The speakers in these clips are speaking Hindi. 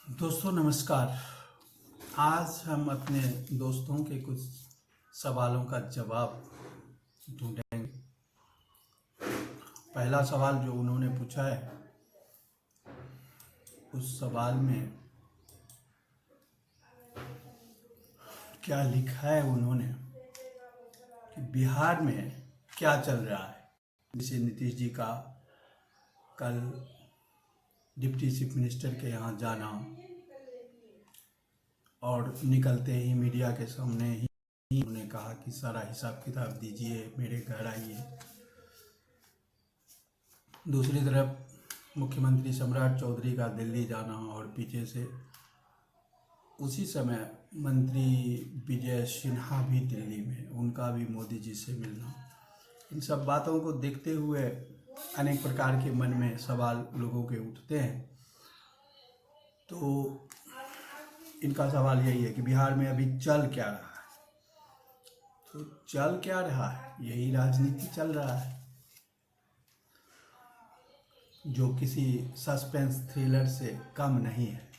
दोस्तों नमस्कार। आज हम अपने दोस्तों के कुछ सवालों का जवाब ढूंढेंगे। पहला सवाल जो उन्होंने पूछा है, उस सवाल में क्या लिखा है उन्होंने कि बिहार में क्या चल रहा है। जैसे नीतीश जी का कल डिप्टी चीफ मिनिस्टर के यहाँ जाना और निकलते ही मीडिया के सामने ही उन्होंने कहा कि सारा हिसाब किताब दीजिए, मेरे घर आइए। दूसरी तरफ मुख्यमंत्री सम्राट चौधरी का दिल्ली जाना और पीछे से उसी समय मंत्री विजय सिन्हा भी दिल्ली में, उनका भी मोदी जी से मिलना। इन सब बातों को देखते हुए अनेक प्रकार के मन में सवाल लोगों के उठते हैं। तो इनका सवाल यही है कि बिहार में अभी चल क्या रहा है। तो चल क्या रहा है, यही राजनीति चल रहा है, जो किसी सस्पेंस थ्रिलर से कम नहीं है।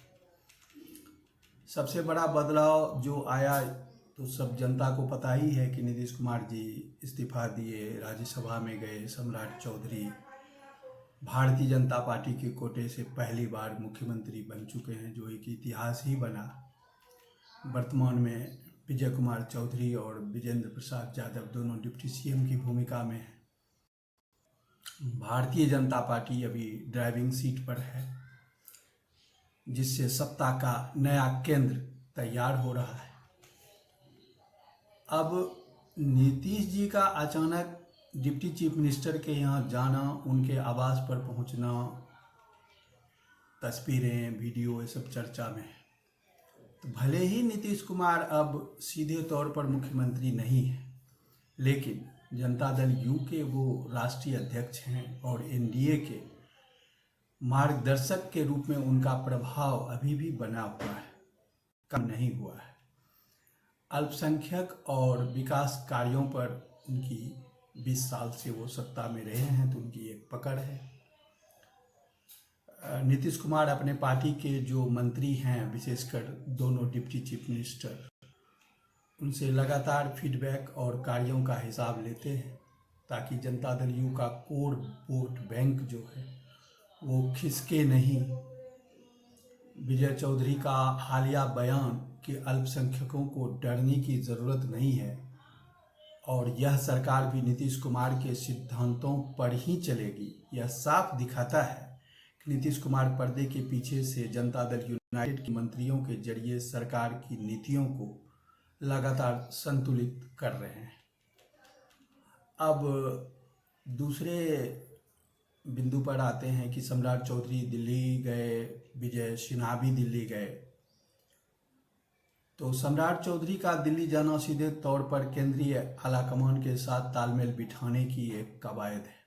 सबसे बड़ा बदलाव जो आया तो सब जनता को पता ही है कि नीतीश कुमार जी इस्तीफा दिए, राज्यसभा में गए। सम्राट चौधरी भारतीय जनता पार्टी के कोटे से पहली बार मुख्यमंत्री बन चुके हैं, जो एक इतिहास ही बना। वर्तमान में विजय कुमार चौधरी और विजेंद्र प्रसाद यादव दोनों डिप्टी सीएम की भूमिका में हैं। भारतीय जनता पार्टी अभी ड्राइविंग सीट पर है, जिससे सत्ता का नया केंद्र तैयार हो रहा है। अब नीतीश जी का अचानक डिप्टी चीफ मिनिस्टर के यहाँ जाना, उनके आवास पर पहुँचना, तस्वीरें, वीडियो, ये सब चर्चा में है। तो भले ही नीतीश कुमार अब सीधे तौर पर मुख्यमंत्री नहीं है, लेकिन जनता दल यू के वो राष्ट्रीय अध्यक्ष हैं और एनडीए के मार्गदर्शक के रूप में उनका प्रभाव अभी भी बना हुआ है, कम नहीं हुआ है। अल्पसंख्यक और विकास कार्यों पर उनकी 20 साल से वो सत्ता में रहे हैं, तो उनकी एक पकड़ है। नीतीश कुमार अपने पार्टी के जो मंत्री हैं, विशेषकर दोनों डिप्टी चीफ मिनिस्टर, उनसे लगातार फीडबैक और कार्यों का हिसाब लेते हैं, ताकि जनता दल यू का कोर वोट बैंक जो है वो खिसके नहीं। विजय चौधरी का हालिया बयान कि अल्पसंख्यकों को डरने की ज़रूरत नहीं है और यह सरकार भी नीतीश कुमार के सिद्धांतों पर ही चलेगी, यह साफ दिखाता है कि नीतीश कुमार पर्दे के पीछे से जनता दल यूनाइटेड के मंत्रियों के जरिए सरकार की नीतियों को लगातार संतुलित कर रहे हैं। अब दूसरे बिंदु पर आते हैं कि सम्राट चौधरी दिल्ली गए, विजय सिन्हा भी दिल्ली गए। तो सम्राट चौधरी का दिल्ली जाना सीधे तौर पर केंद्रीय आलाकमान के साथ तालमेल बिठाने की एक कवायद है।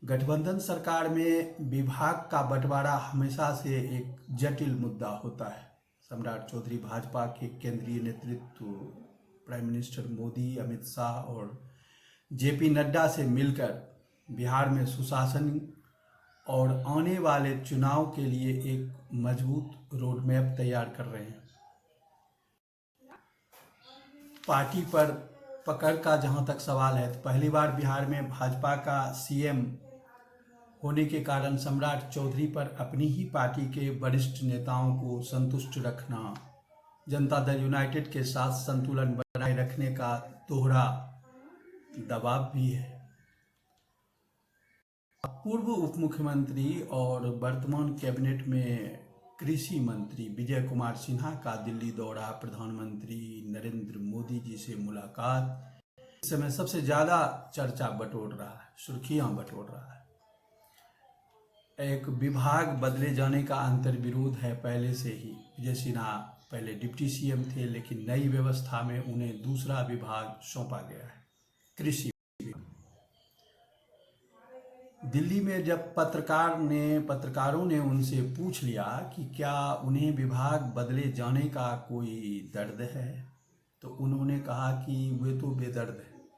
गठबंधन सरकार में विभाग का बंटवारा हमेशा से एक जटिल मुद्दा होता है। सम्राट चौधरी भाजपा के केंद्रीय नेतृत्व, प्राइम मिनिस्टर मोदी, अमित शाह और जेपी नड्डा से मिलकर बिहार में सुशासन और आने वाले चुनाव के लिए एक मजबूत रोडमैप तैयार कर रहे हैं। पार्टी पर पकड़ का जहां तक सवाल है, तो पहली बार बिहार में भाजपा का सीएम होने के कारण सम्राट चौधरी पर अपनी ही पार्टी के वरिष्ठ नेताओं को संतुष्ट रखना, जनता दल यूनाइटेड के साथ संतुलन बनाए रखने का दोहरा दबाव भी है। पूर्व उप मुख्यमंत्री और वर्तमान कैबिनेट में कृषि मंत्री विजय कुमार सिन्हा का दिल्ली दौरा, प्रधानमंत्री नरेंद्र मोदी जी से मुलाकात इस समय सबसे ज़्यादा चर्चा बटोर रहा है, सुर्खियां बटोर रहा है। एक विभाग बदले जाने का अंतर्विरोध है पहले से ही। विजय सिन्हा पहले डिप्टी सीएम थे, लेकिन नई व्यवस्था में उन्हें दूसरा विभाग सौंपा गया है, कृषि। दिल्ली में जब पत्रकारों ने उनसे पूछ लिया कि क्या उन्हें विभाग बदले जाने का कोई दर्द है, तो उन्होंने कहा कि वे तो बेदर्द हैं,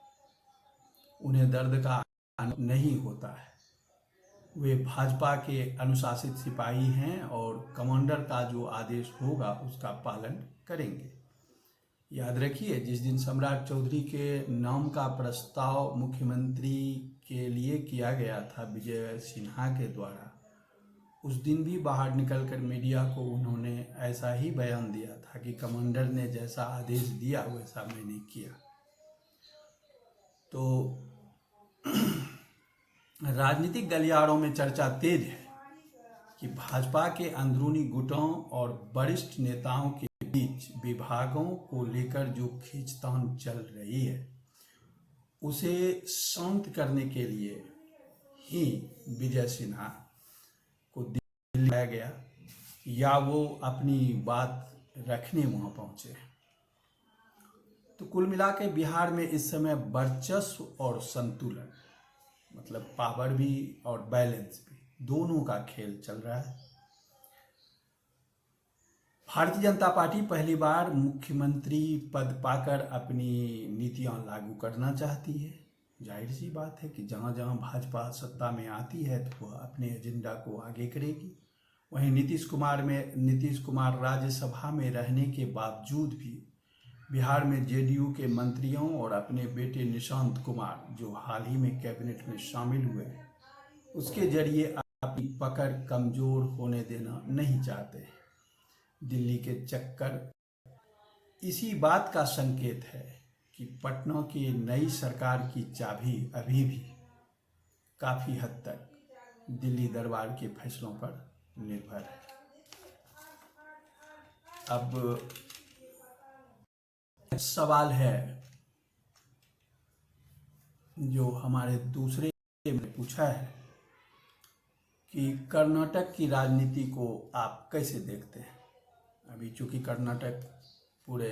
उन्हें दर्द का नहीं होता है। वे भाजपा के अनुशासित सिपाही हैं और कमांडर का जो आदेश होगा उसका पालन करेंगे। याद रखिए, जिस दिन सम्राट चौधरी के नाम का प्रस्ताव मुख्यमंत्री के लिए किया गया था विजय सिन्हा के द्वारा, उस दिन भी बाहर निकलकर मीडिया को उन्होंने ऐसा ही बयान दिया था कि कमांडर ने जैसा आदेश दिया वैसा मैंने किया। तो राजनीतिक गलियारों में चर्चा तेज है कि भाजपा के अंदरूनी गुटों और वरिष्ठ नेताओं के बीच विभागों को लेकर जो खींचतान चल रही है उसे शांत करने के लिए ही विजय सिन्हा को दिल्ली लाया गया, या वो अपनी बात रखने वहां पहुंचे। तो कुल मिला के बिहार में इस समय वर्चस्व और संतुलन, मतलब पावर भी और बैलेंस भी, दोनों का खेल चल रहा है। भारतीय जनता पार्टी पहली बार मुख्यमंत्री पद पाकर अपनी नीतियां लागू करना चाहती है। जाहिर सी बात है कि जहां जहां भाजपा सत्ता में आती है तो वह अपने एजेंडा को आगे करेगी। वहीं नीतीश कुमार राज्यसभा में रहने के बावजूद भी बिहार में जेडीयू के मंत्रियों और अपने बेटे निशांत कुमार, जो हाल ही में कैबिनेट में शामिल हुए, उसके जरिए अपनी पकड़ कमजोर होने देना नहीं चाहते। दिल्ली के चक्कर इसी बात का संकेत है कि पटना की नई सरकार की चाबी अभी भी काफी हद तक दिल्ली दरबार के फैसलों पर निर्भर है। अब सवाल है जो हमारे दूसरे ने पूछा है कि कर्नाटक की राजनीति को आप कैसे देखते हैं। अभी चूंकि कर्नाटक पूरे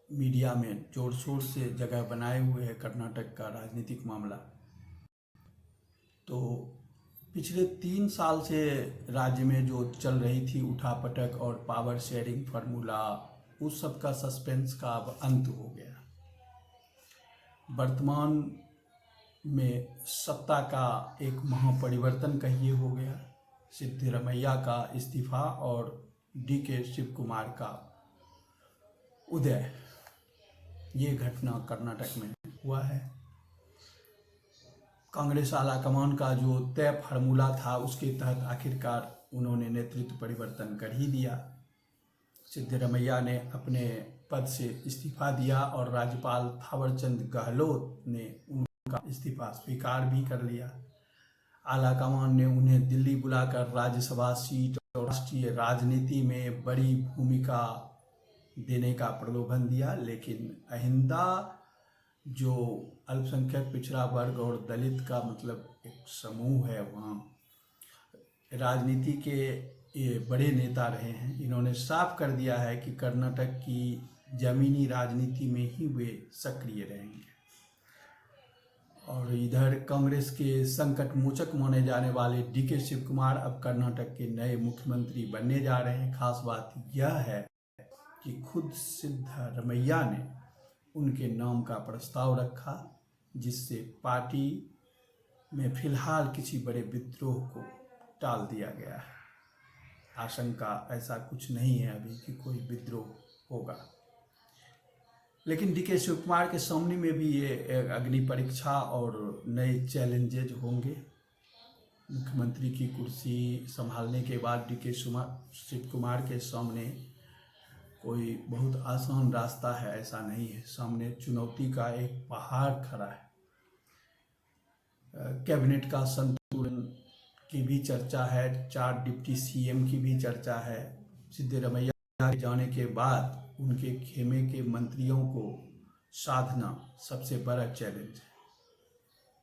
मीडिया में जोर शोर से जगह बनाए हुए है कर्नाटक का राजनीतिक मामला, तो पिछले 3 साल से राज्य में जो चल रही थी उठापटक और पावर शेयरिंग फार्मूला, उस सब का सस्पेंस का अब अंत हो गया। वर्तमान में सत्ता का एक महापरिवर्तन कहिए हो गया। सिद्धरमैया का इस्तीफा और डीके शिव कुमार का उदय, ये घटना कर्नाटक में हुआ है। कांग्रेस आला कमान का जो तय फार्मूला था उसके तहत आखिरकार उन्होंने नेतृत्व परिवर्तन कर ही दिया। सिद्धरमैया ने अपने पद से इस्तीफा दिया और राज्यपाल थावरचंद गहलोत ने उनका इस्तीफा स्वीकार भी कर लिया। आला कमान ने उन्हें दिल्ली बुलाकर राज्यसभा सीट और राष्ट्रीय राजनीति में बड़ी भूमिका देने का प्रलोभन दिया, लेकिन अहिंदा जो अल्पसंख्यक पिछड़ा वर्ग और दलित का मतलब एक समूह है, वहाँ राजनीति के ये बड़े नेता रहे हैं। इन्होंने साफ कर दिया है कि कर्नाटक की जमीनी राजनीति में ही वे सक्रिय रहेंगे। और इधर कांग्रेस के संकट मोचक माने जाने वाले डीके शिव कुमार अब कर्नाटक के नए मुख्यमंत्री बनने जा रहे हैं। खास बात यह है कि खुद सिद्धरमैया ने उनके नाम का प्रस्ताव रखा, जिससे पार्टी में फिलहाल किसी बड़े विद्रोह को टाल दिया गया है। आशंका ऐसा कुछ नहीं है अभी कि कोई विद्रोह होगा, लेकिन डीके शिव कुमार के सामने में भी ये अग्नि परीक्षा और नए चैलेंजेज होंगे। मुख्यमंत्री की कुर्सी संभालने के बाद डीके शिव कुमार के सामने कोई बहुत आसान रास्ता है ऐसा नहीं है। सामने चुनौती का एक पहाड़ खड़ा है। कैबिनेट का संतुलन की भी चर्चा है, 4 डिप्टी सीएम की भी चर्चा है। सिद्धरमैया के जाने के बाद उनके खेमे के मंत्रियों को साधना सबसे बड़ा चैलेंज है।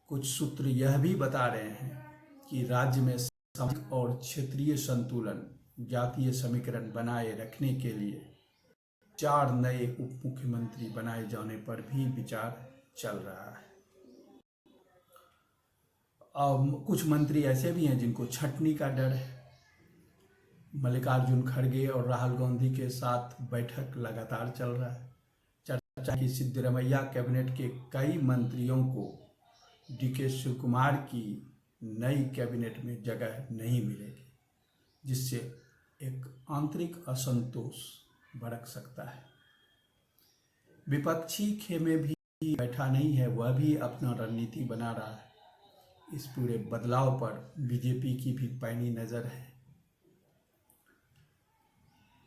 कुछ सूत्र यह भी बता रहे हैं कि राज्य में सामाजिक और क्षेत्रीय संतुलन, जातीय समीकरण बनाए रखने के लिए 4 नए उप मुख्यमंत्री बनाए जाने पर भी विचार चल रहा है। कुछ मंत्री ऐसे भी हैं जिनको छटनी का डर है। मल्लिकार्जुन खड़गे और राहुल गांधी के साथ बैठक लगातार चल रहा है। चर्चा की सिद्धरमैया कैबिनेट के कई मंत्रियों को डीके शिव कुमार की नई कैबिनेट में जगह नहीं मिलेगी, जिससे एक आंतरिक असंतोष भड़क सकता है। विपक्षी खेमे भी बैठा नहीं है, वह भी अपना रणनीति बना रहा है। इस पूरे बदलाव पर बीजेपी की भी पैनी नज़र है।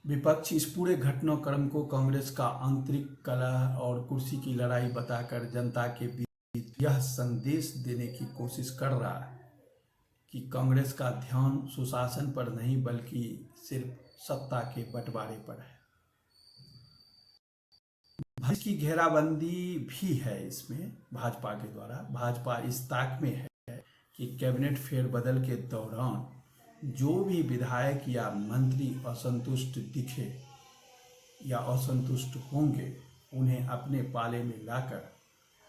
विपक्ष इस पूरे घटनाक्रम को कांग्रेस का आंतरिक कलह और कुर्सी की लड़ाई बताकर जनता के बीच यह संदेश देने की कोशिश कर रहा है कि कांग्रेस का ध्यान सुशासन पर नहीं बल्कि सिर्फ सत्ता के बंटवारे पर है। भाजपा की घेराबंदी भी है इसमें भाजपा के द्वारा। भाजपा इस ताक में है कि कैबिनेट फेरबदल के दौरान जो भी विधायक या मंत्री असंतुष्ट दिखे या असंतुष्ट होंगे, उन्हें अपने पाले में लाकर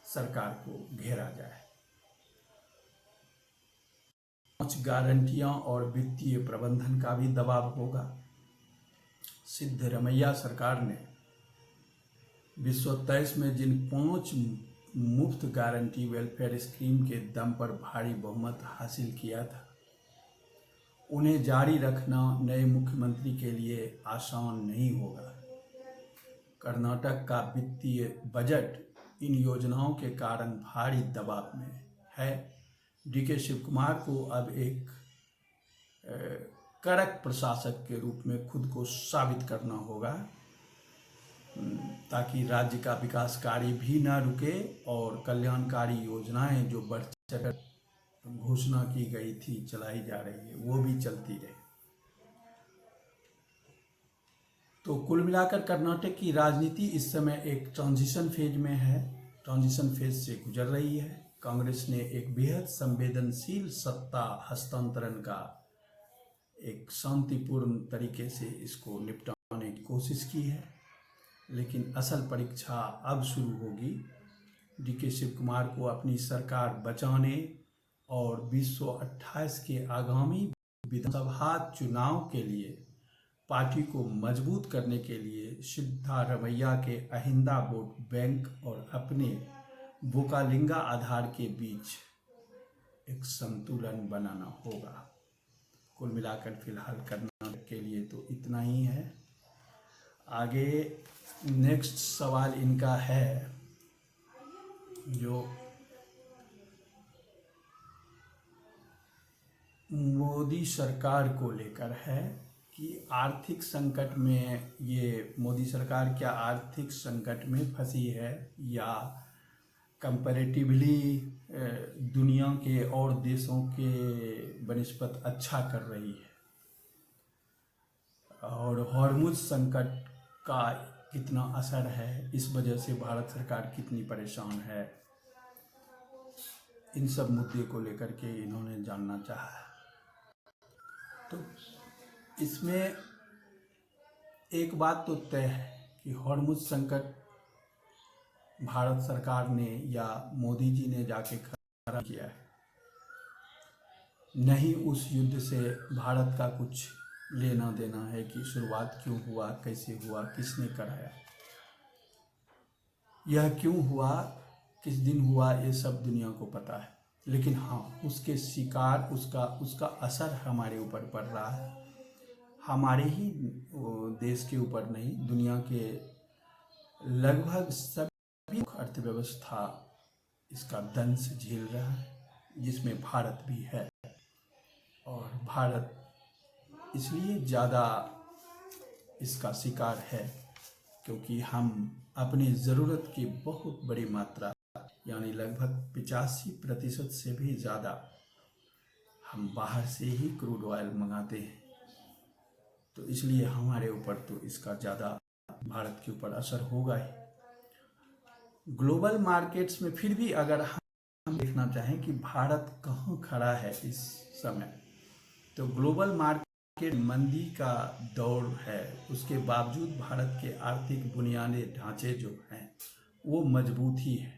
सरकार को घेरा जाए। 5 गारंटियां और वित्तीय प्रबंधन का भी दबाव होगा। सिद्धरमैया सरकार ने 2023 में जिन 5 मुफ्त गारंटी वेलफेयर स्कीम के दम पर भारी बहुमत हासिल किया था, उन्हें जारी रखना नए मुख्यमंत्री के लिए आसान नहीं होगा। कर्नाटक का वित्तीय बजट इन योजनाओं के कारण भारी दबाव में है। डीके शिव कुमार को अब एक कड़क प्रशासक के रूप में खुद को साबित करना होगा, ताकि राज्य का विकास कार्य भी न रुके और कल्याणकारी योजनाएं जो बढ़ चढ़ घोषणा की गई थी, चलाई जा रही है, वो भी चलती रहे। तो कुल मिलाकर कर्नाटक की राजनीति इस समय एक ट्रांजिशन फेज में है, ट्रांजिशन फेज से गुजर रही है। कांग्रेस ने एक बेहद संवेदनशील सत्ता हस्तांतरण का एक शांतिपूर्ण तरीके से इसको निपटाने की कोशिश की है, लेकिन असल परीक्षा अब शुरू होगी डीके शिव कुमार को अपनी सरकार बचाने और 2028 के आगामी विधानसभा चुनाव के लिए पार्टी को मजबूत करने के लिए सिद्धारमैया के अहिंदा वोट बैंक और अपने बोकालिंगा आधार के बीच एक संतुलन बनाना होगा। कुल मिलाकर फिलहाल कर्नाटक के लिए तो इतना ही है। आगे नेक्स्ट सवाल इनका है जो मोदी सरकार को लेकर है कि आर्थिक संकट में ये मोदी सरकार क्या आर्थिक संकट में फंसी है या कंपैरेटिवली दुनिया के और देशों के बनिस्बत अच्छा कर रही है, और हॉर्मुज संकट का कितना असर है, इस वजह से भारत सरकार कितनी परेशान है। इन सब मुद्दे को लेकर के इन्होंने जानना चाहा है। तो इसमें एक बात तो तय है कि हॉर्मुज संकट भारत सरकार ने या मोदी जी ने जाके खड़ा किया है, नहीं उस युद्ध से भारत का कुछ लेना देना है कि शुरुआत क्यों हुआ, कैसे हुआ, किसने कराया, यह क्यों हुआ, किस दिन हुआ, ये सब दुनिया को पता है। लेकिन हाँ, उसके शिकार उसका असर हमारे ऊपर पड़ रहा है, हमारे ही देश के ऊपर नहीं, दुनिया के लगभग सभी अर्थव्यवस्था इसका दंश झेल रहा है, जिसमें भारत भी है। और भारत इसलिए ज़्यादा इसका शिकार है क्योंकि हम अपनी ज़रूरत की बहुत बड़ी मात्रा यानी लगभग 85% से भी ज़्यादा हम बाहर से ही क्रूड ऑयल मंगाते हैं। तो इसलिए हमारे ऊपर तो इसका ज़्यादा भारत के ऊपर असर होगा ही। ग्लोबल मार्केट्स में फिर भी अगर हम देखना चाहें कि भारत कहाँ खड़ा है इस समय, तो ग्लोबल मार्केट मंदी का दौर है, उसके बावजूद भारत के आर्थिक बुनियादी ढांचे जो हैं वो मजबूत ही है।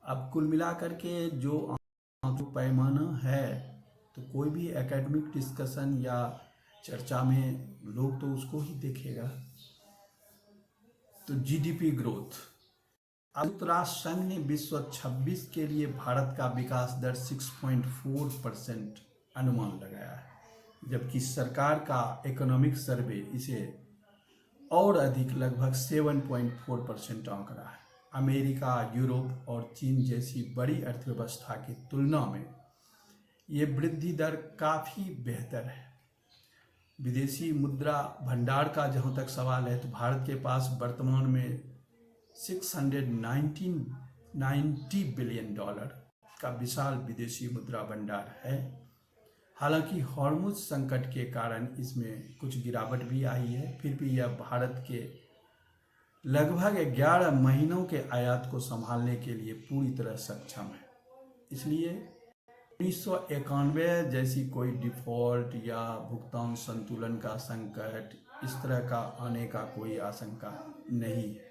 अब कुल मिलाकर के जो पैमाना है, तो कोई भी एकेडमिक डिस्कशन या चर्चा में लोग तो उसको ही देखेगा। तो जीडीपी ग्रोथ संयुक्त राष्ट्र संघ ने विश्व 26 के लिए भारत का विकास दर 6.4% अनुमान लगाया है, जबकि सरकार का इकोनॉमिक सर्वे इसे और अधिक लगभग 7.4% आंक रहा है। अमेरिका, यूरोप और चीन जैसी बड़ी अर्थव्यवस्था की तुलना में ये वृद्धि दर काफ़ी बेहतर है। विदेशी मुद्रा भंडार का जहाँ तक सवाल है तो भारत के पास वर्तमान में $690 बिलियन का विशाल विदेशी मुद्रा भंडार है। हालांकि हॉर्मुज संकट के कारण इसमें कुछ गिरावट भी आई है, फिर भी यह भारत के लगभग 11 महीनों के आयात को संभालने के लिए पूरी तरह सक्षम है। इसलिए 1991 जैसी कोई डिफॉल्ट या भुगतान संतुलन का संकट इस तरह का आने का कोई आशंका नहीं है।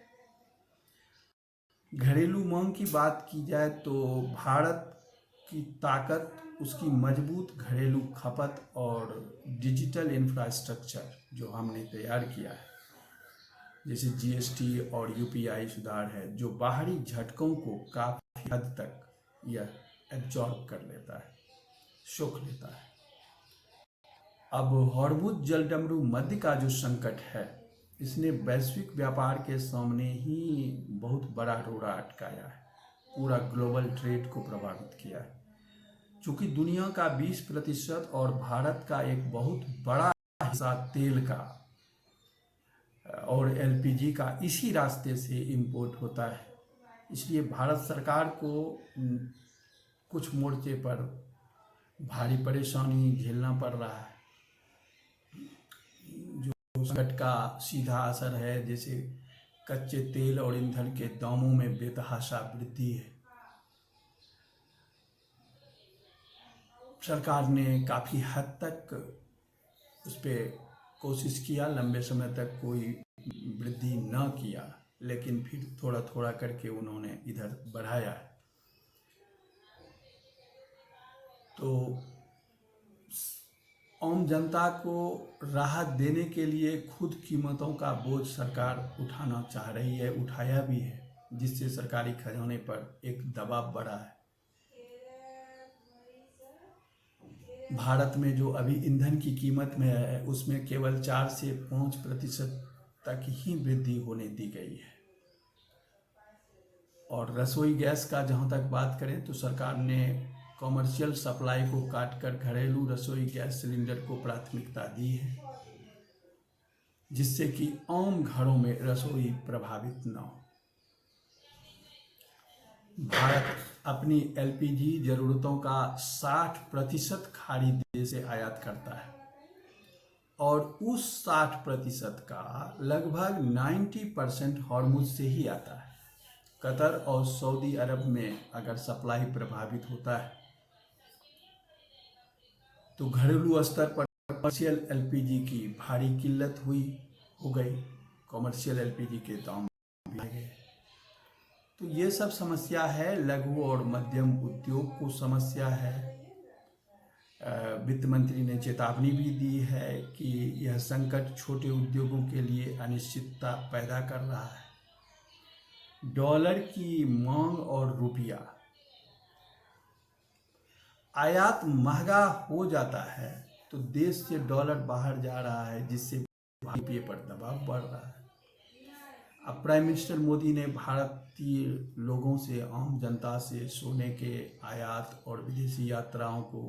घरेलू मांग की बात की जाए तो भारत की ताकत उसकी मजबूत घरेलू खपत और डिजिटल इंफ्रास्ट्रक्चर जो हमने तैयार किया है, जैसे जीएसटी और यूपीआई सुधार है, जो बाहरी झटकों को काफ़ी हद तक यह एब्जॉर्ब कर लेता है, सोख लेता है। अब हॉर्मुज जलडमरू मध्य का जो संकट है, इसने वैश्विक व्यापार के सामने ही बहुत बड़ा रोड़ा अटकाया है, पूरा ग्लोबल ट्रेड को प्रभावित किया है। चूँकि दुनिया का 20% और भारत का एक बहुत बड़ा हिस्सा तेल का और एलपीजी का इसी रास्ते से इंपोर्ट होता है, इसलिए भारत सरकार को कुछ मोर्चे पर भारी परेशानी झेलना पड़ रहा है। जो संकट का सीधा असर है, जैसे कच्चे तेल और ईंधन के दामों में बेतहाशा वृद्धि है। सरकार ने काफ़ी हद तक उस पर कोशिश किया, लंबे समय तक कोई वृद्धि न किया, लेकिन फिर थोड़ा थोड़ा करके उन्होंने इधर बढ़ाया है। तो आम जनता को राहत देने के लिए खुद कीमतों का बोझ सरकार उठाना चाह रही है, उठाया भी है, जिससे सरकारी खजाने पर एक दबाव बढ़ा है। भारत में जो अभी ईंधन की कीमत में है, उसमें केवल 4 से 5% तक ही वृद्धि होने दी गई है। और रसोई गैस का जहाँ तक बात करें तो सरकार ने कॉमर्शियल सप्लाई को काटकर घरेलू रसोई गैस सिलेंडर को प्राथमिकता दी है, जिससे कि आम घरों में रसोई प्रभावित न हो। भारत अपनी एलपीजी जरूरतों का 60% खाड़ी देश से आयात करता है और उस 60% का लगभग 90% हॉर्मुज से ही आता है। कतर और सऊदी अरब में अगर सप्लाई प्रभावित होता है तो घरेलू स्तर पर कमर्शियल एलपीजी की भारी किल्लत हो गई, कमर्शियल एलपीजी के दाम भी बढ़ गए। तो ये सब समस्या है, लघु और मध्यम उद्योग को समस्या है। वित्त मंत्री ने चेतावनी भी दी है कि यह संकट छोटे उद्योगों के लिए अनिश्चितता पैदा कर रहा है। डॉलर की मांग और रुपया, आयात महंगा हो जाता है तो देश से डॉलर बाहर जा रहा है, जिससे रुपये पर दबाव बढ़ रहा है। अब प्राइम मिनिस्टर मोदी ने भारतीय लोगों से, आम जनता से सोने के आयात और विदेशी यात्राओं को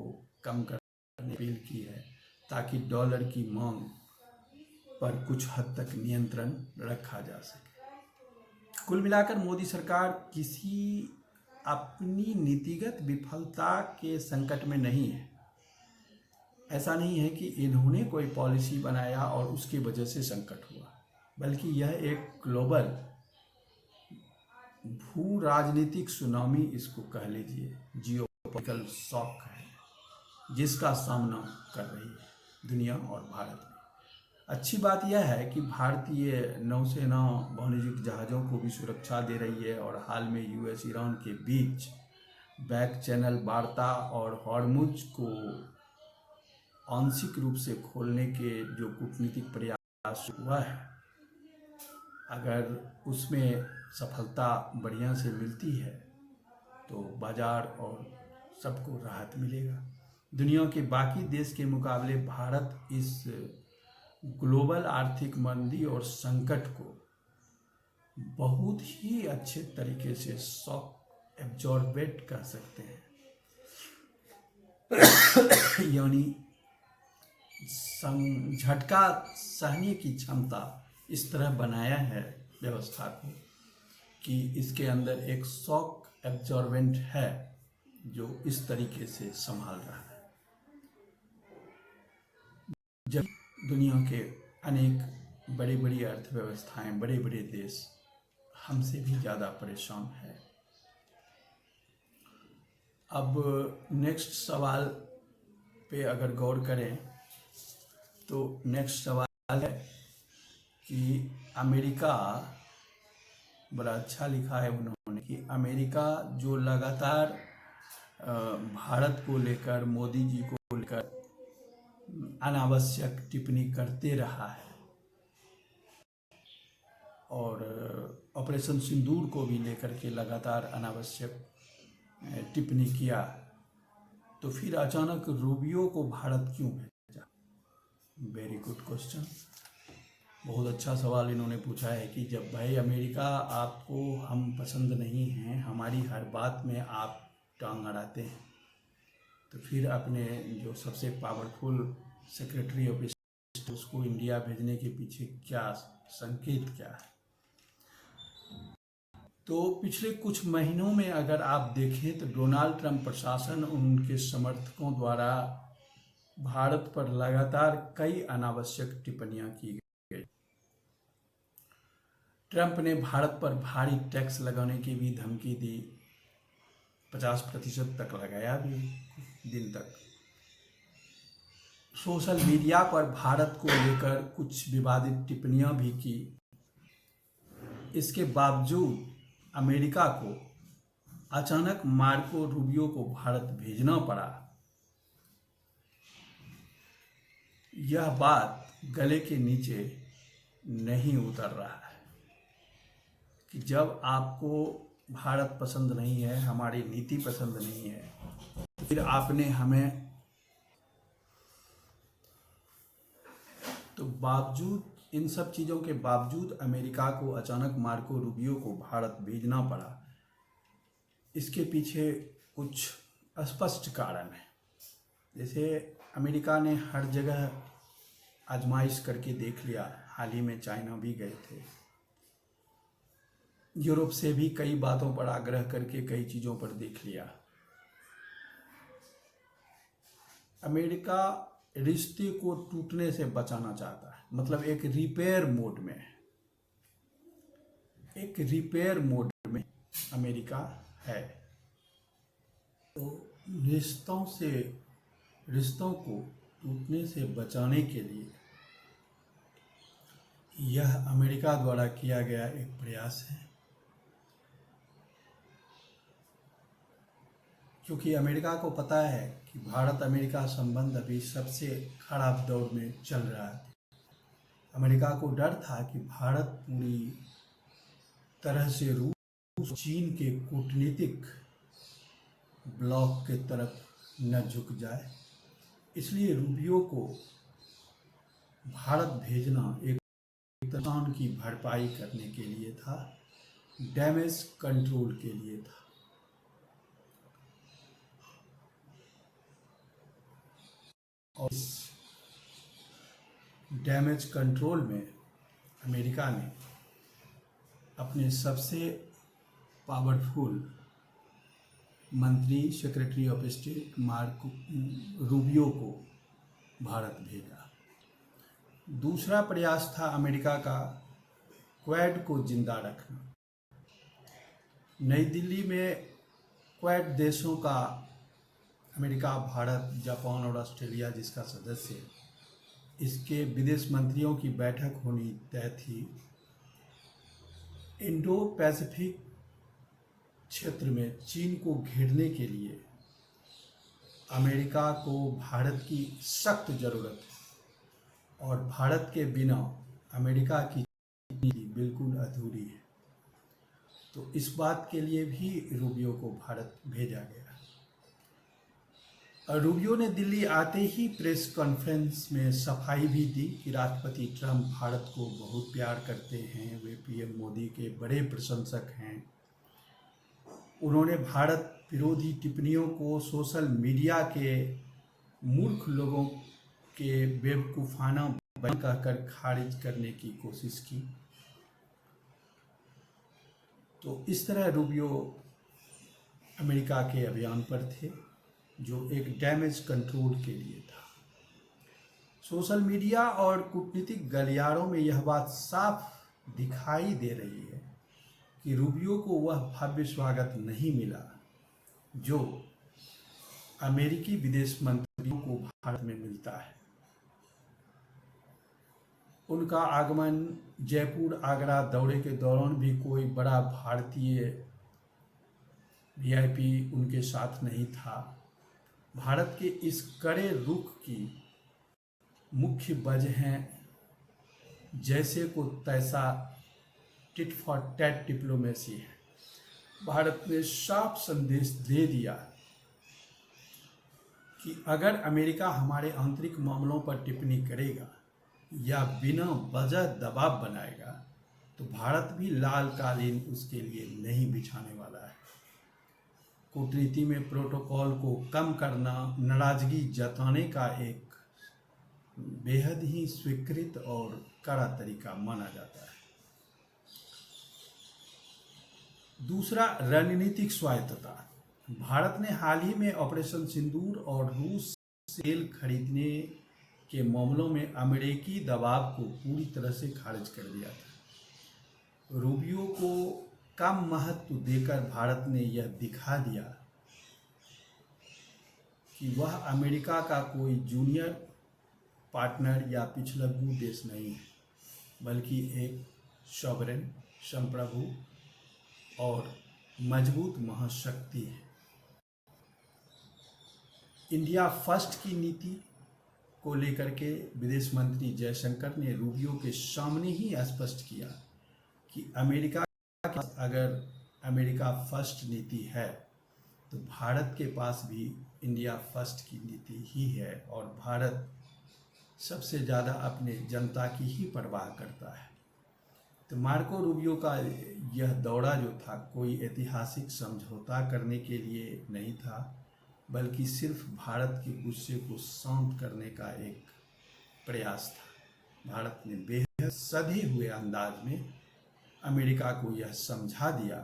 कम करने की अपील की है, ताकि डॉलर की मांग पर कुछ हद तक नियंत्रण रखा जा सके। कुल मिलाकर मोदी सरकार किसी अपनी नीतिगत विफलता के संकट में नहीं है। ऐसा नहीं है कि इन्होंने कोई पॉलिसी बनाया और उसकी वजह से संकट हुआ, बल्कि यह एक ग्लोबल भू राजनीतिक सुनामी, इसको कह लीजिए, जियोपॉलिटिकल शॉक है, जिसका सामना कर रही है दुनिया और भारत में। अच्छी बात यह है कि भारतीय नौसेना वाणिज्यिक जहाज़ों को भी सुरक्षा दे रही है और हाल में यूएस ईरान के बीच बैक चैनल वार्ता और हॉर्मुज को आंशिक रूप से खोलने के जो कूटनीतिक प्रयास हुआ है, अगर उसमें सफलता बढ़िया से मिलती है तो बाजार और सबको राहत मिलेगा। दुनिया के बाकी देश के मुकाबले भारत इस ग्लोबल आर्थिक मंदी और संकट को बहुत ही अच्छे तरीके से शॉक एब्जॉर्बेट कर सकते हैं, यानी झटका सहने की क्षमता इस तरह बनाया है व्यवस्था को कि इसके अंदर एक शॉक एब्जॉर्बेंट है जो इस तरीके से संभाल रहा है। जब दुनिया के अनेक बड़ी बड़ी अर्थव्यवस्थाएं, बड़े बड़े देश हमसे भी ज़्यादा परेशान है। अब नेक्स्ट सवाल पे अगर गौर करें तो नेक्स्ट सवाल है कि अमेरिका, बड़ा अच्छा लिखा है उन्होंने कि अमेरिका जो लगातार भारत को लेकर, मोदी जी को लेकर अनावश्यक टिप्पणी करते रहा है और ऑपरेशन सिंदूर को भी लेकर के लगातार अनावश्यक टिप्पणी किया, तो फिर अचानक रूबियो को भारत क्यों भेजा? वेरी गुड क्वेश्चन, बहुत अच्छा सवाल इन्होंने पूछा है कि जब भाई अमेरिका आपको हम पसंद नहीं हैं, हमारी हर बात में आप टांग अड़ाते हैं, तो फिर अपने जो सबसे पावरफुल सेक्रेटरी ऑफ स्टेट उसको इंडिया भेजने के पीछे क्या संकेत क्या है? तो पिछले कुछ महीनों में अगर आप देखें तो डोनाल्ड ट्रंप प्रशासन, उनके समर्थकों द्वारा भारत पर लगातार कई अनावश्यक टिप्पणियां की गई। ट्रंप ने भारत पर भारी टैक्स लगाने की भी धमकी दी, 50% तक लगाया भी दिन तक। सोशल मीडिया पर भारत को लेकर कुछ विवादित टिप्पणियां भी की। इसके बावजूद अमेरिका को अचानक मार्को रूबियो को भारत भेजना पड़ा। यह बात गले के नीचे नहीं उतर रहा है कि जब आपको भारत पसंद नहीं है, हमारी नीति पसंद नहीं है, तो फिर आपने हमें तो बावजूद इन सब चीज़ों के बावजूद अमेरिका को अचानक मार्को रूबियो को भारत भेजना पड़ा। इसके पीछे कुछ स्पष्ट कारण है। जैसे अमेरिका ने हर जगह आजमाइश करके देख लिया, हाल ही में चाइना भी गए थे, यूरोप से भी कई बातों पर आग्रह करके कई चीज़ों पर देख लिया। अमेरिका रिश्ते को टूटने से बचाना चाहता है, मतलब एक रिपेयर मोड में अमेरिका है। तो रिश्तों को टूटने से बचाने के लिए यह अमेरिका द्वारा किया गया एक प्रयास है, क्योंकि अमेरिका को पता है कि भारत अमेरिका संबंध अभी सबसे खराब दौर में चल रहा है। अमेरिका को डर था कि भारत पूरी तरह से रूस चीन के कूटनीतिक ब्लॉक के तरफ न झुक जाए, इसलिए रूबियो को भारत भेजना एक नुकसान की भरपाई करने के लिए था, डैमेज कंट्रोल के लिए था। और इस डैमेज कंट्रोल में अमेरिका ने अपने सबसे पावरफुल मंत्री, secretary of state Marco Rubio को भारत भेजा। दूसरा प्रयास था अमेरिका का क्वाड को जिंदा रखना। नई दिल्ली में क्वाड देशों का, अमेरिका, भारत, जापान और ऑस्ट्रेलिया जिसका सदस्य है, इसके विदेश मंत्रियों की बैठक होनी तय थी। इंडो पैसिफिक क्षेत्र में चीन को घेरने के लिए अमेरिका को भारत की सख्त ज़रूरत है और भारत के बिना अमेरिका की बिल्कुल अधूरी है। तो इस बात के लिए भी रूबियो को भारत भेजा गया। और रूबियो ने दिल्ली आते ही प्रेस कॉन्फ्रेंस में सफाई भी दी कि राष्ट्रपति ट्रंप भारत को बहुत प्यार करते हैं, वे पीएम मोदी के बड़े प्रशंसक हैं। उन्होंने भारत विरोधी टिप्पणियों को सोशल मीडिया के मूर्ख लोगों के बेवकूफ़ाना बयान कहकर खारिज करने की कोशिश की। तो इस तरह रूबियो अमेरिका के अभियान पर थे जो एक डैमेज कंट्रोल के लिए था। सोशल मीडिया और कूटनीतिक गलियारों में यह बात साफ दिखाई दे रही है कि रूबियो को वह भव्य स्वागत नहीं मिला जो अमेरिकी विदेश मंत्रियों को भारत में मिलता है। उनका आगमन जयपुर आगरा दौरे के दौरान भी कोई बड़ा भारतीय वीआईपी उनके साथ नहीं था। भारत के इस कड़े रुख की मुख्य वजह जैसे को तैसा टिट फॉर टैट डिप्लोमेसी है। भारत ने साफ संदेश दे दिया कि अगर अमेरिका हमारे आंतरिक मामलों पर टिप्पणी करेगा या बिना वजह दबाव बनाएगा तो भारत भी लाल कालीन उसके लिए नहीं बिछाने वाला है। कूटनीति में प्रोटोकॉल को कम करना नाराजगी जताने का एक बेहद ही स्वीकृत और कड़ा तरीका माना जाता है। दूसरा, रणनीतिक स्वायत्तता। भारत ने हाल ही में ऑपरेशन सिंदूर और रूस से तेल खरीदने के मामलों में अमेरिकी दबाव को पूरी तरह से खारिज कर दिया था। रूबियो को कम महत्व देकर भारत ने यह दिखा दिया कि वह अमेरिका का कोई जूनियर पार्टनर या पिछलग्गू देश नहीं है, बल्कि एक सॉवरेन, संप्रभु और मजबूत महाशक्ति है। इंडिया फर्स्ट की नीति को लेकर के विदेश मंत्री जयशंकर ने रूबियो के सामने ही स्पष्ट किया कि अगर अमेरिका फर्स्ट नीति है तो भारत के पास भी इंडिया फर्स्ट की नीति ही है और भारत सबसे ज़्यादा अपने जनता की ही परवाह करता है। तो मार्को रूबियो का यह दौरा जो था कोई ऐतिहासिक समझौता करने के लिए नहीं था, बल्कि सिर्फ भारत के गुस्से को शांत करने का एक प्रयास था। भारत ने बेहद सधे हुए अंदाज में अमेरिका को यह समझा दिया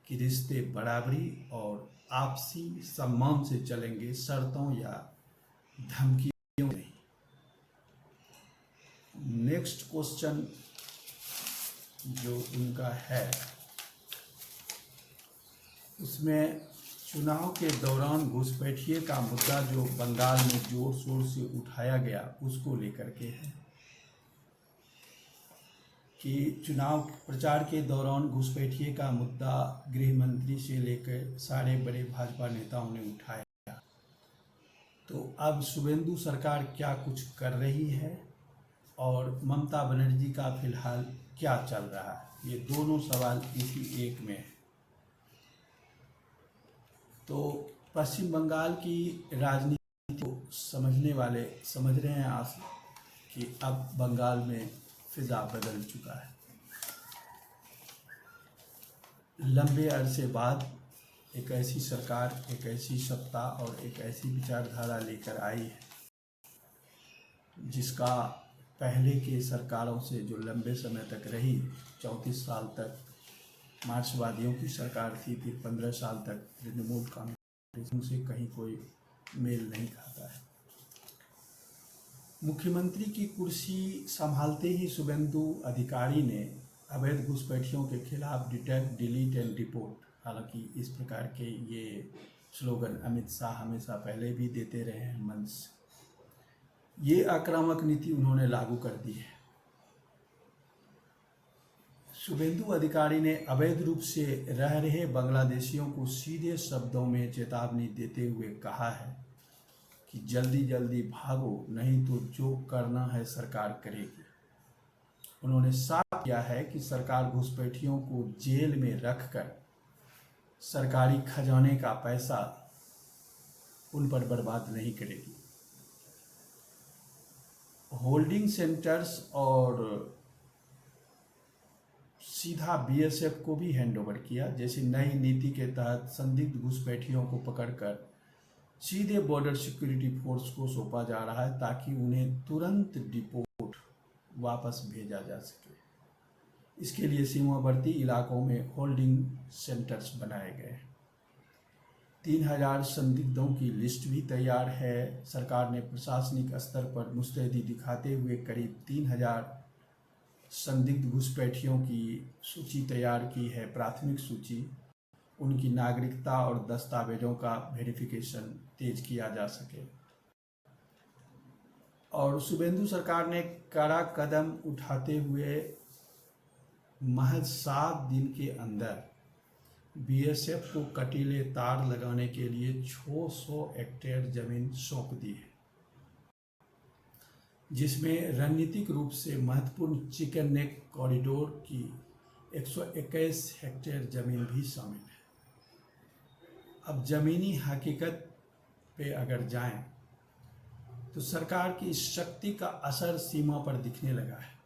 कि रिश्ते बराबरी और आपसी सम्मान से चलेंगे, शर्तों या धमकियों नहीं। नेक्स्ट क्वेश्चन जो उनका है उसमें चुनाव के दौरान घुसपैठिए का मुद्दा जो बंगाल में जोर शोर से उठाया गया उसको लेकर के है कि चुनाव प्रचार के दौरान घुसपैठिए का मुद्दा गृह मंत्री से लेकर सारे बड़े भाजपा नेताओं ने उठाया। तो अब शुभेंदु सरकार क्या कुछ कर रही है और ममता बनर्जी का फिलहाल क्या चल रहा है, ये दोनों सवाल इसी एक में है। तो पश्चिम बंगाल की राजनीति को समझने वाले समझ रहे हैं आज कि अब बंगाल में फिजा बदल चुका है। लंबे अरसे बाद एक ऐसी सरकार, एक ऐसी सत्ता और एक ऐसी विचारधारा लेकर आई है जिसका पहले के सरकारों से जो लंबे समय तक रही, 34 साल तक मार्क्सवादियों की सरकार थी, फिर 15 साल तक तृणमूल कांग्रेस से कहीं कोई मेल नहीं खाता है। मुख्यमंत्री की कुर्सी संभालते ही शुभेंदु अधिकारी ने अवैध घुसपैठियों के खिलाफ डिटेक्ट, डिलीट एंड रिपोर्ट, हालांकि इस प्रकार के ये स्लोगन अमित शाह हमेशा पहले भी देते रहे हैं मंच से, ये आक्रामक नीति उन्होंने लागू कर दी है। शुभेंदु अधिकारी ने अवैध रूप से रह रहे बांग्लादेशियों को सीधे शब्दों में चेतावनी देते हुए कहा है कि जल्दी जल्दी भागो, नहीं तो जो करना है सरकार करेगी। उन्होंने साफ किया है कि सरकार घुसपैठियों को जेल में रखकर सरकारी खजाने का पैसा उन पर बर्बाद नहीं करेगी। होल्डिंग सेंटर्स और सीधा बीएसएफ को भी हैंडओवर किया। जैसे नई नीति के तहत संदिग्ध घुसपैठियों को पकड़कर सीधे बॉर्डर सिक्योरिटी फोर्स को सौंपा जा रहा है ताकि उन्हें तुरंत डिपोर्ट वापस भेजा जा सके। इसके लिए सीमावर्ती इलाकों में होल्डिंग सेंटर्स बनाए गए हैं। 3000 संदिग्धों की लिस्ट भी तैयार है। सरकार ने प्रशासनिक स्तर पर मुस्तैदी दिखाते हुए करीब 3000 संदिग्ध घुसपैठियों की सूची तैयार की है। प्राथमिक सूची, उनकी नागरिकता और दस्तावेजों का वेरिफिकेशन तेज किया जा सके। और शुभेंदु सरकार ने कड़ा कदम उठाते हुए महज 7 दिन के अंदर बीएसएफ को कटीले तार लगाने के लिए 600 हेक्टेयर जमीन सौंप दी है, जिसमें रणनीतिक रूप से महत्वपूर्ण चिकन नेक कॉरिडोर की 121 हेक्टेयर जमीन भी शामिल है। अब जमीनी हकीकत पे अगर जाएं तो सरकार की इस शक्ति का असर सीमा पर दिखने लगा है।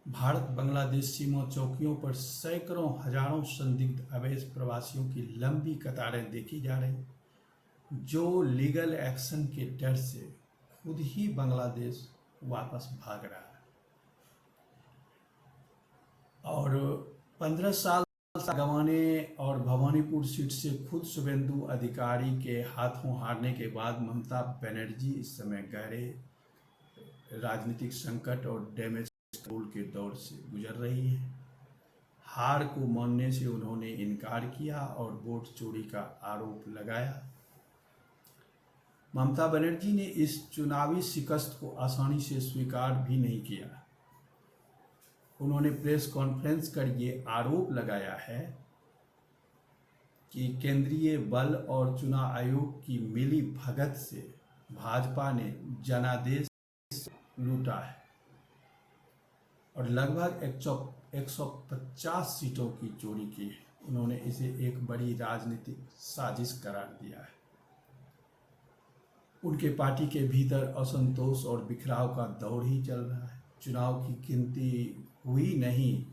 भारत बांग्लादेश सीमा चौकियों पर सैकड़ों हजारों संदिग्ध अवैध प्रवासियों की लंबी कतारें देखी जा रही, जो लीगल एक्शन के डर से खुद ही बांग्लादेश वापस भाग रहा है। और 15 साल गंवाने और भवानीपुर सीट से खुद शुभेंदु अधिकारी के हाथों हारने के बाद ममता बनर्जी इस समय गहरे राजनीतिक संकट और डैमेज कंट्रोल के दौर से गुजर रही है। हार को मानने से उन्होंने इनकार किया और वोट चोरी का आरोप लगाया। ममता बनर्जी ने इस चुनावी शिकस्त को आसानी से स्वीकार भी नहीं किया। उन्होंने प्रेस कॉन्फ्रेंस कर ये आरोप लगाया है कि केंद्रीय बल और चुनाव आयोग की मिली भगत से भाजपा ने जनादेश लूटा है और लगभग 150 सीटों की चोरी की है। उन्होंने इसे एक बड़ी राजनीतिक साजिश करार दिया है। उनके पार्टी के भीतर असंतोष और बिखराव का दौर ही चल रहा है। चुनाव की गिनती हुई नहीं,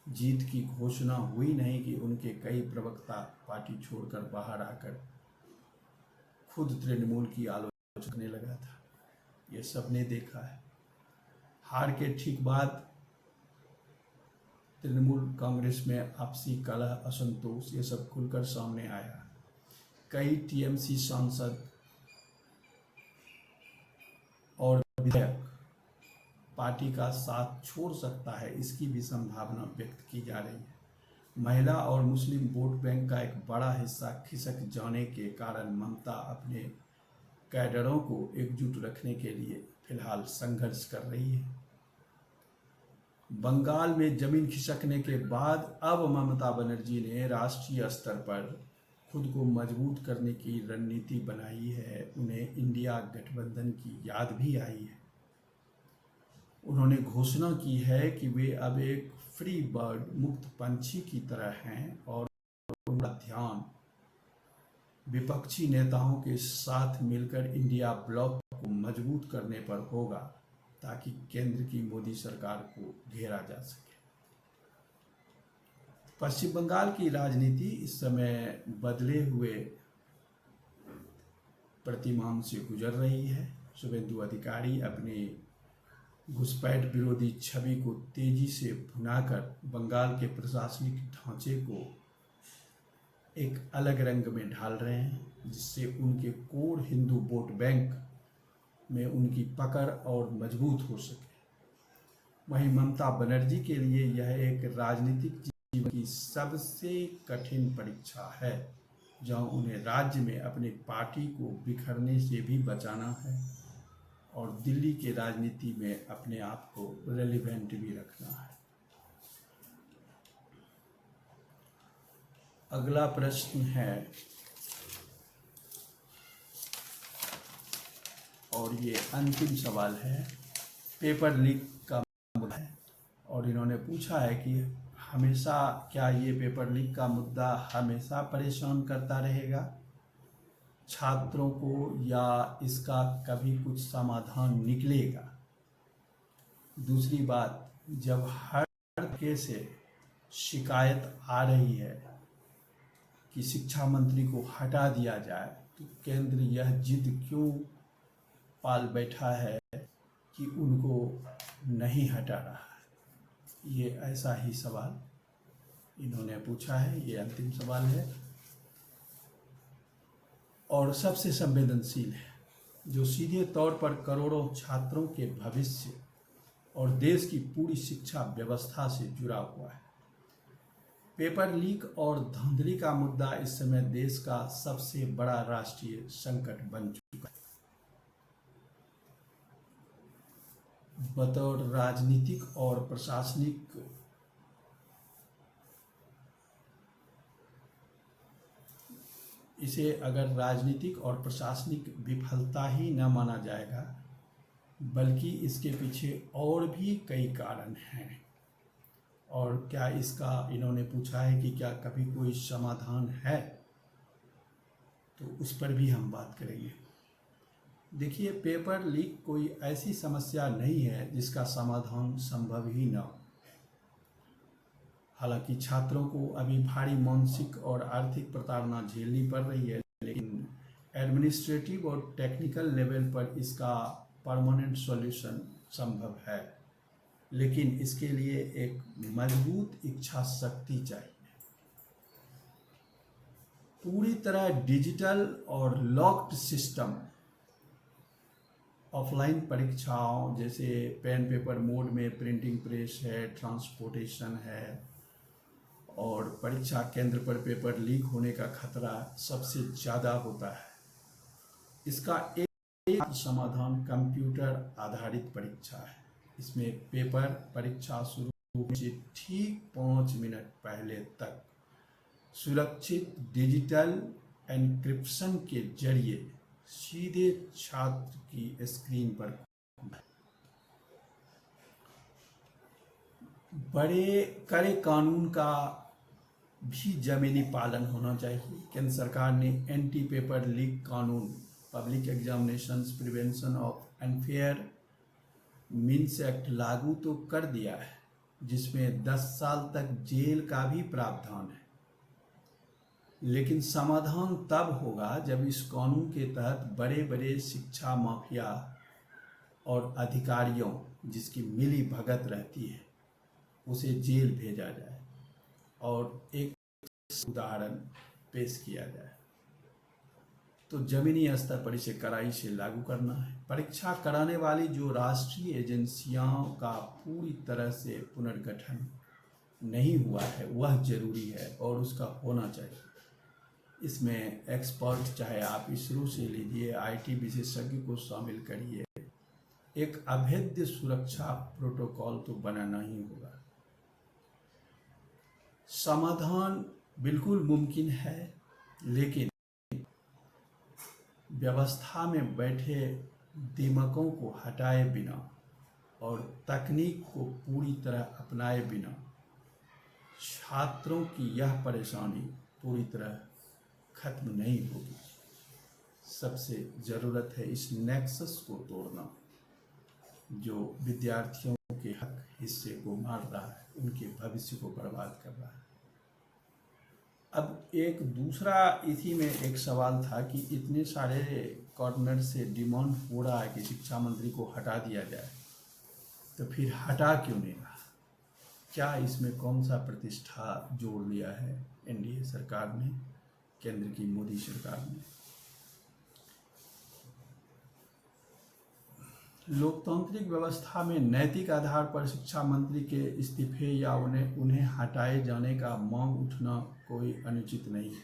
जीत की घोषणा हुई नहीं कि उनके कई प्रवक्ता पार्टी छोड़कर बाहर आकर खुद तृणमूल की आलोचना करने लगा था। ये सबने देखा है। हार के ठीक बाद तृणमूल कांग्रेस में आपसी कलह, असंतोष, ये सब खुलकर सामने आया। कई टीएमसी सांसद और विधायक पार्टी का साथ छोड़ सकता है, इसकी भी संभावना व्यक्त की जा रही है। महिला और मुस्लिम वोट बैंक का एक बड़ा हिस्सा खिसक जाने के कारण ममता अपने कैडरों को एकजुट रखने के लिए फिलहाल संघर्ष कर रही है। बंगाल में जमीन खिसकने के बाद अब ममता बनर्जी ने राष्ट्रीय स्तर पर खुद को मजबूत करने की रणनीति बनाई है। उन्हें इंडिया गठबंधन की याद भी आई है। उन्होंने घोषणा की है कि वे अब एक फ्री बर्ड, मुक्त पंछी की तरह हैं और उनका ध्यान विपक्षी नेताओं के साथ मिलकर इंडिया ब्लॉक को मजबूत करने पर होगा ताकि केंद्र की मोदी सरकार को घेरा जा सके। पश्चिम बंगाल की राजनीति इस समय बदले हुए प्रतिमान से गुजर रही है। शुभेंदु अधिकारी अपनी घुसपैठ विरोधी छवि को तेजी से भुनाकर बंगाल के प्रशासनिक ढांचे को एक अलग रंग में ढाल रहे हैं, जिससे उनके कोर हिंदू वोट बैंक में उनकी पकड़ और मजबूत हो सके। वहीं ममता बनर्जी के लिए यह एक राजनीतिक जीवन की सबसे कठिन परीक्षा है, जहां उन्हें राज्य में अपनी पार्टी को बिखरने से भी बचाना है और दिल्ली के राजनीति में अपने आप को रेलिवेंट भी रखना है। अगला प्रश्न है, और ये अंतिम सवाल है, पेपर लीक का मुद्दा और इन्होंने पूछा है कि हमेशा क्या ये पेपर लीक का मुद्दा हमेशा परेशान करता रहेगा छात्रों को, या इसका कभी कुछ समाधान निकलेगा। दूसरी बात, जब हर तरीके से शिकायत आ रही है कि शिक्षा मंत्री को हटा दिया जाए, तो केंद्र यह जिद क्यों पाल बैठा है कि उनको नहीं हटा रहा है? ये ऐसा ही सवाल इन्होंने पूछा है। ये अंतिम सवाल है और सबसे संवेदनशील है, जो सीधे तौर पर करोड़ों छात्रों के भविष्य और देश की पूरी शिक्षा व्यवस्था से जुड़ा हुआ है। पेपर लीक और धांधली का मुद्दा इस समय देश का सबसे बड़ा राष्ट्रीय संकट बन चुका है। बतौर राजनीतिक और प्रशासनिक इसे अगर राजनीतिक और प्रशासनिक विफलता ही न माना जाएगा, बल्कि इसके पीछे और भी कई कारण हैं। और क्या इसका इन्होंने पूछा है कि क्या कभी कोई समाधान है, तो उस पर भी हम बात करेंगे। देखिए, पेपर लीक कोई ऐसी समस्या नहीं है जिसका समाधान संभव ही न हो। हालांकि छात्रों को अभी भारी मानसिक और आर्थिक प्रताड़ना झेलनी पड़ रही है, लेकिन एडमिनिस्ट्रेटिव और टेक्निकल लेवल पर इसका परमानेंट सॉल्यूशन संभव है। लेकिन इसके लिए एक मजबूत इच्छा शक्ति चाहिए। पूरी तरह डिजिटल और लॉक्ड सिस्टम, ऑफलाइन परीक्षाओं जैसे पेन पेपर मोड में प्रिंटिंग प्रेस है, ट्रांसपोर्टेशन है, और परीक्षा केंद्र पर पेपर लीक होने का खतरा सबसे ज़्यादा होता है। इसका एक समाधान कंप्यूटर आधारित परीक्षा है। इसमें पेपर परीक्षा शुरू होने से ठीक 5 मिनट पहले तक सुरक्षित डिजिटल एन्क्रिप्शन के जरिए सीधे छात्र की स्क्रीन पर बड़े कड़े कानून का भी जमीनी पालन होना चाहिए। केंद्र सरकार ने एंटी पेपर लीक कानून, public examinations prevention of unfair means act लागू तो कर दिया है, जिसमें 10 साल तक जेल का भी प्रावधान है। लेकिन समाधान तब होगा जब इस कानून के तहत बड़े बड़े शिक्षा माफिया और अधिकारियों जिसकी मिली भगत रहती है उसे जेल भेजा जाए और एक उदाहरण पेश किया जाए। तो जमीनी स्तर पर इसे कड़ाई से लागू करना है। परीक्षा कराने वाली जो राष्ट्रीय एजेंसियों का पूरी तरह से पुनर्गठन नहीं हुआ है वह जरूरी है और उसका होना चाहिए। इसमें एक्सपर्ट, चाहे आप इसरो से लीजिए, आईटी विशेषज्ञ को शामिल करिए, एक अभेद्य सुरक्षा प्रोटोकॉल तो बनाना ही होगा। समाधान बिल्कुल मुमकिन है, लेकिन व्यवस्था में बैठे दिमागों को हटाए बिना और तकनीक को पूरी तरह अपनाए बिना छात्रों की यह परेशानी पूरी तरह खत्म नहीं होगी। सबसे ज़रूरत है इस नेक्सस को तोड़ना जो विद्यार्थियों के हक हिस्से को मार रहा है, उनके भविष्य को बर्बाद कर रहा है। अब एक दूसरा इसी में एक सवाल था कि इतने सारे कॉर्नर से डिमांड हो रहा है कि शिक्षा मंत्री को हटा दिया जाए, तो फिर हटा क्यों नहीं रहा? क्या इसमें कौन सा प्रतिष्ठा जोड़ लिया है एनडीए सरकार ने, केंद्र की मोदी सरकार ने? लोकतांत्रिक व्यवस्था में नैतिक आधार पर शिक्षा मंत्री के इस्तीफे या उन्हें हटाए जाने का मांग उठना कोई अनुचित नहीं है,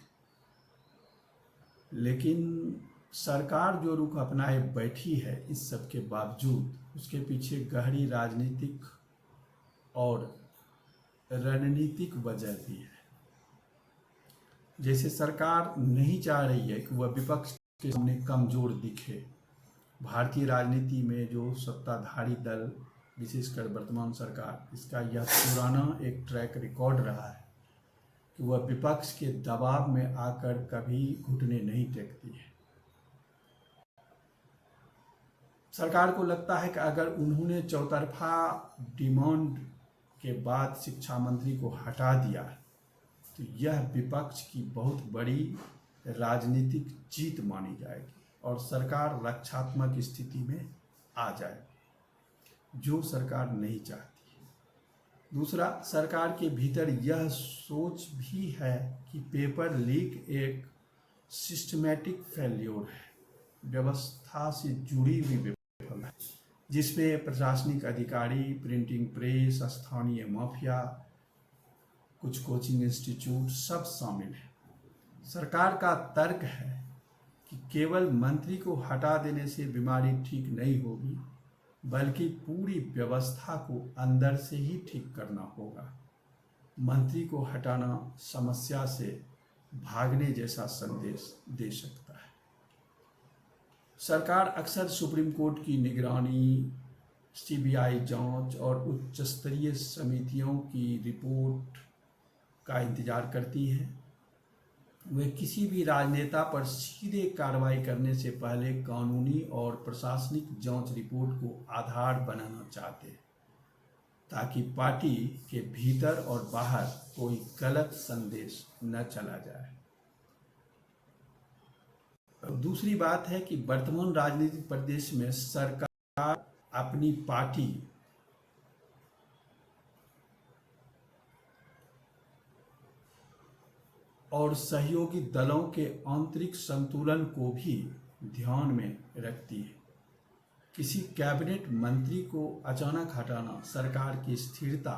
लेकिन सरकार जो रुख अपनाए बैठी है, इस सब के बावजूद उसके पीछे गहरी राजनीतिक और रणनीतिक वजह भी है। जैसे सरकार नहीं चाह रही है कि वह विपक्ष के सामने कमजोर दिखे। भारतीय राजनीति में जो सत्ताधारी दल विशेषकर वर्तमान सरकार, इसका यह पुराना एक ट्रैक रिकॉर्ड रहा है कि वह विपक्ष के दबाव में आकर कभी घुटने नहीं टेकती है। सरकार को लगता है कि अगर उन्होंने चौतरफा डिमांड के बाद शिक्षा मंत्री को हटा दिया तो यह विपक्ष की बहुत बड़ी राजनीतिक जीत मानी जाएगी और सरकार रक्षात्मक स्थिति में आ जाएगी, जो सरकार नहीं चाहती है। दूसरा, सरकार के भीतर यह सोच भी है कि पेपर लीक एक सिस्टमैटिक फेल्योर है, व्यवस्था से जुड़ी हुई विफलता है, जिसमें प्रशासनिक अधिकारी, प्रिंटिंग प्रेस, स्थानीय माफिया, कुछ कोचिंग इंस्टीट्यूट सब शामिल हैं। सरकार का तर्क है कि केवल मंत्री को हटा देने से बीमारी ठीक नहीं होगी, बल्कि पूरी व्यवस्था को अंदर से ही ठीक करना होगा। मंत्री को हटाना समस्या से भागने जैसा संदेश दे सकता है। सरकार अक्सर सुप्रीम कोर्ट की निगरानी, सीबीआई जांच और उच्च स्तरीय समितियों की रिपोर्ट का इंतजार करती है। वे किसी भी राजनेता पर सीधे कार्रवाई करने से पहले कानूनी और प्रशासनिक जांच रिपोर्ट को आधार बनाना चाहते हैं, ताकि पार्टी के भीतर और बाहर कोई गलत संदेश न चला जाए। दूसरी बात है कि वर्तमान राजनीतिक परिदृश्य में सरकार अपनी पार्टी और सहयोगी दलों के आंतरिक संतुलन को भी ध्यान में रखती है। किसी कैबिनेट मंत्री को अचानक हटाना सरकार की स्थिरता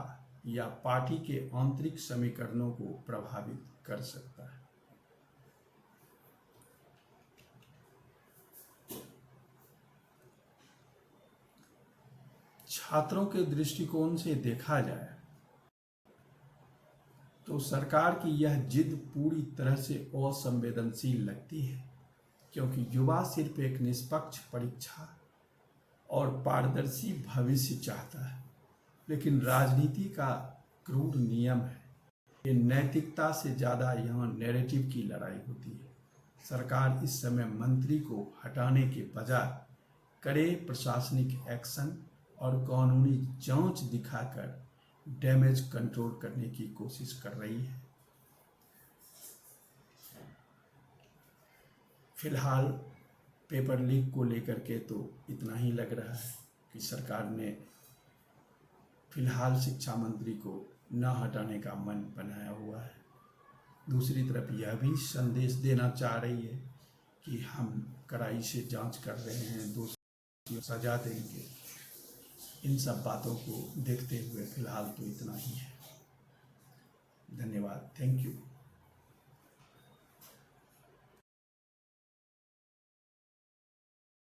या पार्टी के आंतरिक समीकरणों को प्रभावित कर सकता है। छात्रों के दृष्टिकोण से देखा जाए तो सरकार की यह जिद पूरी तरह से असंवेदनशील लगती है, क्योंकि युवा सिर्फ एक निष्पक्ष परीक्षा और पारदर्शी भविष्य चाहता है। लेकिन राजनीति का क्रूर नियम है, ये नैतिकता से ज़्यादा यहाँ नैरेटिव की लड़ाई होती है। सरकार इस समय मंत्री को हटाने के बजाय कड़े प्रशासनिक एक्शन और कानूनी जांच दिखाकर डैमेज कंट्रोल करने की कोशिश कर रही है। फिलहाल पेपर लीक को लेकर के तो इतना ही लग रहा है कि सरकार ने फिलहाल शिक्षा मंत्री को न हटाने का मन बनाया हुआ है। दूसरी तरफ यह भी संदेश देना चाह रही है कि हम कड़ाई से जांच कर रहे हैं, दोषियों को सजा देंगे। इन सब बातों को देखते हुए फिलहाल तो इतना ही है। धन्यवाद। Thank you.